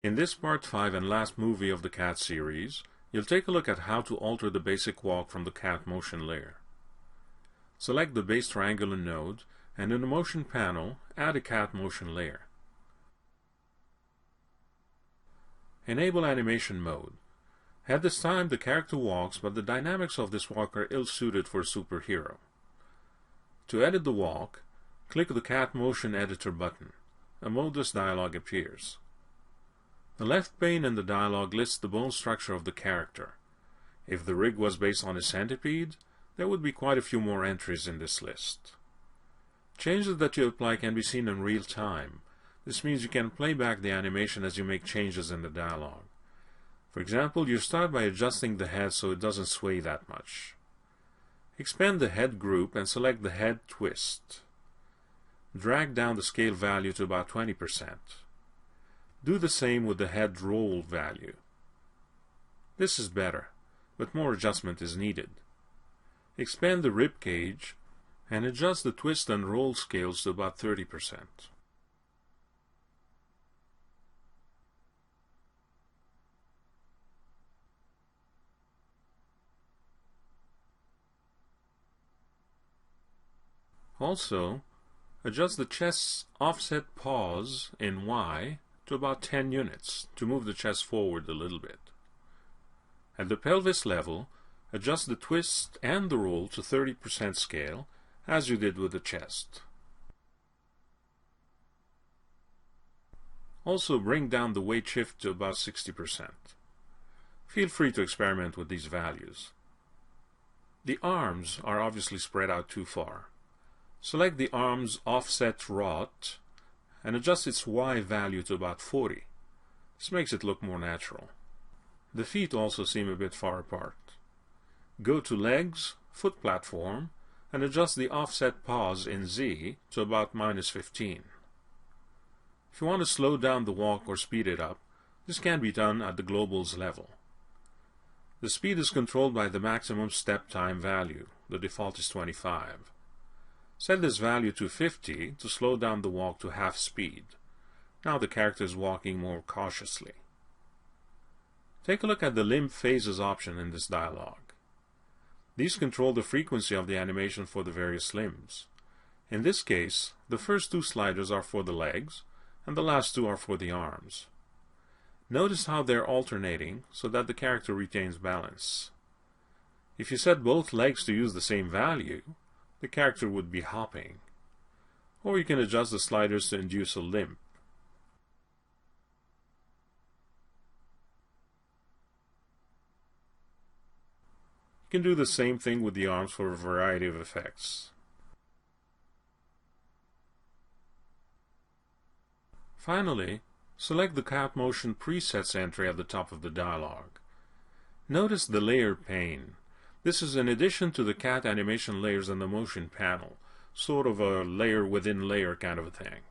In this part 5 and last movie of the CAT series, you'll take a look at how to alter the basic walk from the CATMotion layer. Select the base triangular node and in the motion panel, add a CATMotion layer. Enable animation mode. At this time the character walks, but the dynamics of this walk are ill-suited for a superhero. To edit the walk, click the CATMotion editor button. A modus dialog appears. The left pane in the dialog lists the bone structure of the character. If the rig was based on a centipede, there would be quite a few more entries in this list. Changes that you apply can be seen in real time. This means you can play back the animation as you make changes in the dialog. For example, you start by adjusting the head so it doesn't sway that much. Expand the head group and select the head twist. Drag down the scale value to about 20%. Do the same with the head roll value. This is better, but more adjustment is needed. Expand the rib cage and adjust the twist and roll scales to about 30%. Also, adjust the chest's offset pause in Y to about 10 units to move the chest forward a little bit. At the pelvis level, adjust the twist and the roll to 30% scale, as you did with the chest. Also bring down the weight shift to about 60%. Feel free to experiment with these values. The arms are obviously spread out too far. Select the arm's offset rod and adjust its Y value to about 40. This makes it look more natural. The feet also seem a bit far apart. Go to Legs, Foot Platform, and adjust the offset pause in Z to about -15. If you want to slow down the walk or speed it up, this can be done at the globals level. The speed is controlled by the maximum step time value. The default is 25. Set this value to 50 to slow down the walk to half speed. Now the character is walking more cautiously. Take a look at the limb phases option in this dialog. These control the frequency of the animation for the various limbs. In this case, the first two sliders are for the legs, and the last two are for the arms. Notice how they're alternating so that the character retains balance. If you set both legs to use the same value, the character would be hopping. Or you can adjust the sliders to induce a limp. You can do the same thing with the arms for a variety of effects. Finally, select the CATMotion presets entry at the top of the dialog. Notice the layer pane. This is in addition to the CAT animation layers in the motion panel, sort of a layer within layer kind of a thing.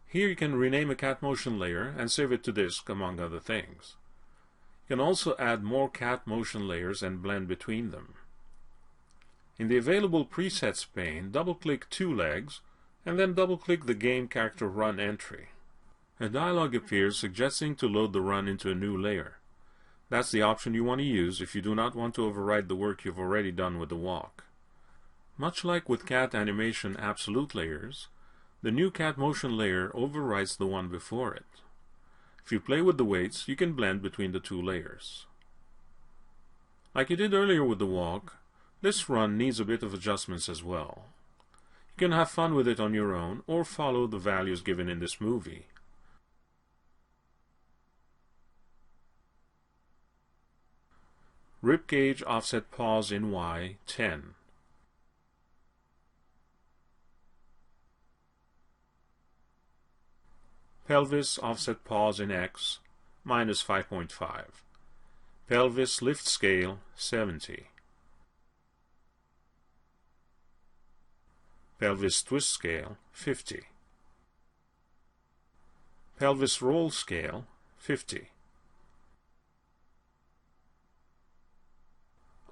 Here you can rename a CATMotion layer and save it to disk, among other things. You can also add more CATMotion layers and blend between them. In the Available Presets pane, double-click two legs, and then double-click the Game Character Run entry. A dialog appears suggesting to load the run into a new layer. That's the option you want to use if you do not want to override the work you've already done with the walk. Much like with CAT animation absolute layers, the new CATMotion layer overrides the one before it. If you play with the weights, you can blend between the two layers. Like you did earlier with the walk, this run needs a bit of adjustments as well. You can have fun with it on your own or follow the values given in this movie. Ribcage offset pause in Y, 10. Pelvis offset pause in X, -5.5. Pelvis lift scale, 70. Pelvis twist scale, 50. Pelvis roll scale, 50.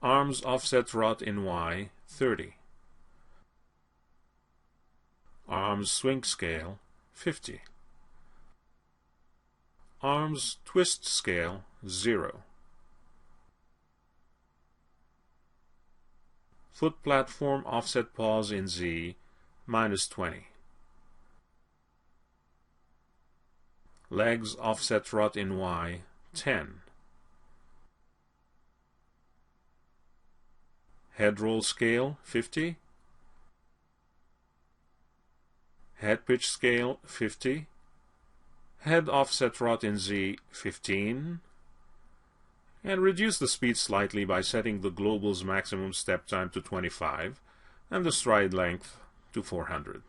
Arms offset rod in Y, 30. Arms swing scale, 50. Arms twist scale 0. Foot platform offset pause in Z -20. Legs offset rut in Y 10. Head roll scale 50. Head pitch scale 50. Head offset rut in Z 15. And reduce the speed slightly by setting the global's maximum step time to 25 and the stride length to 400.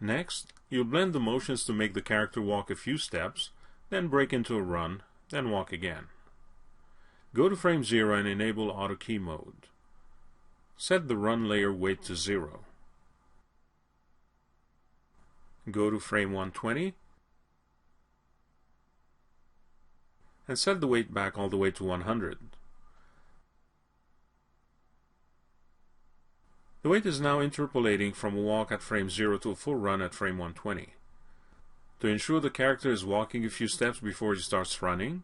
Next, you'll blend the motions to make the character walk a few steps, then break into a run, then walk again. Go to frame 0 and enable auto key mode. Set the run layer weight to 0. Go to frame 120 and set the weight back all the way to 100. The weight is now interpolating from a walk at frame 0 to a full run at frame 120. To ensure the character is walking a few steps before he starts running,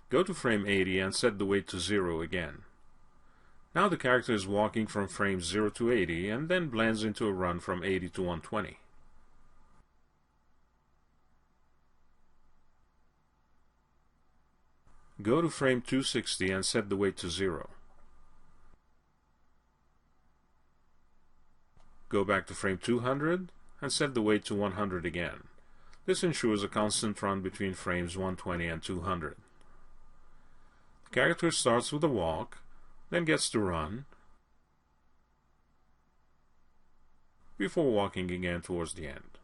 go to frame 80 and set the weight to 0 again. Now the character is walking from frames 0 to 80 and then blends into a run from 80 to 120. Go to frame 260 and set the weight to 0. Go back to frame 200 and set the weight to 100 again. This ensures a constant run between frames 120 and 200. The character starts with a walk, then gets to run, before walking again towards the end.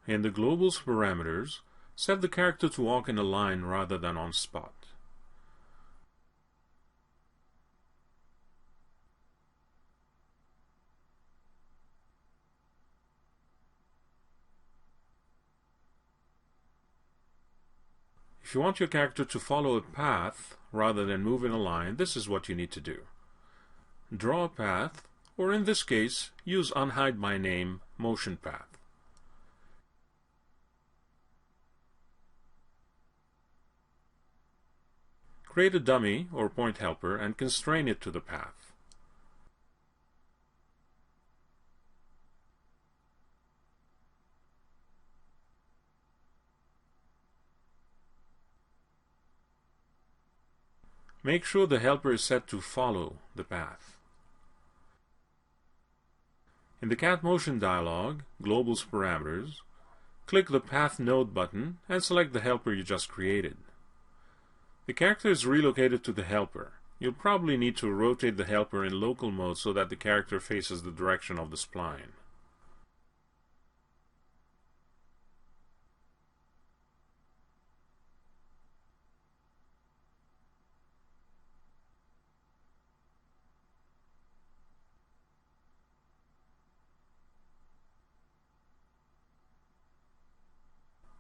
In the global's parameters, set the character to walk in a line rather than on spot. If you want your character to follow a path rather than move in a line, this is what you need to do. Draw a path, or in this case, use unhide by name motion path. Create a dummy or point helper and constrain it to the path. Make sure the helper is set to follow the path. In the CATMotion dialog, Global's Parameters, click the Path Node button and select the helper you just created. The character is relocated to the helper. You'll probably need to rotate the helper in local mode so that the character faces the direction of the spline.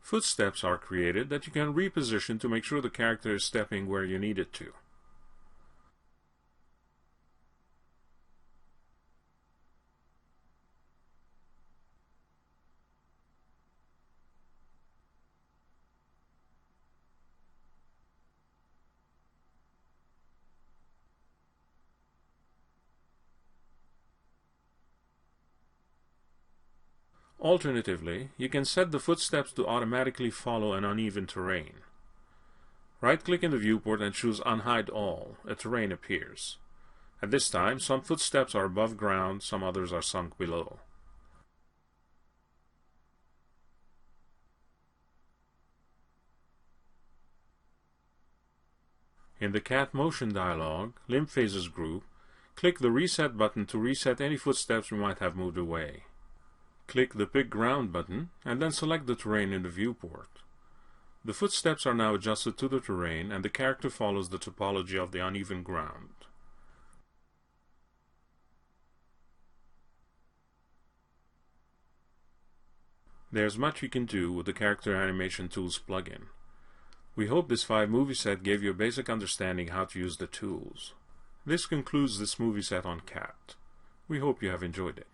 Footsteps are created that you can reposition to make sure the character is stepping where you need it to. Alternatively, you can set the footsteps to automatically follow an uneven terrain. Right-click in the viewport and choose Unhide All. A terrain appears. At this time, some footsteps are above ground, some others are sunk below. In the CATMotion dialog, Limb Phases group, click the Reset button to reset any footsteps we might have moved away. Click the Pick Ground button and then select the terrain in the viewport. The footsteps are now adjusted to the terrain and the character follows the topology of the uneven ground. There's much you can do with the Character Animation Tools plugin. We hope this 5 movie set gave you a basic understanding how to use the tools. This concludes this movie set on CAT. We hope you have enjoyed it.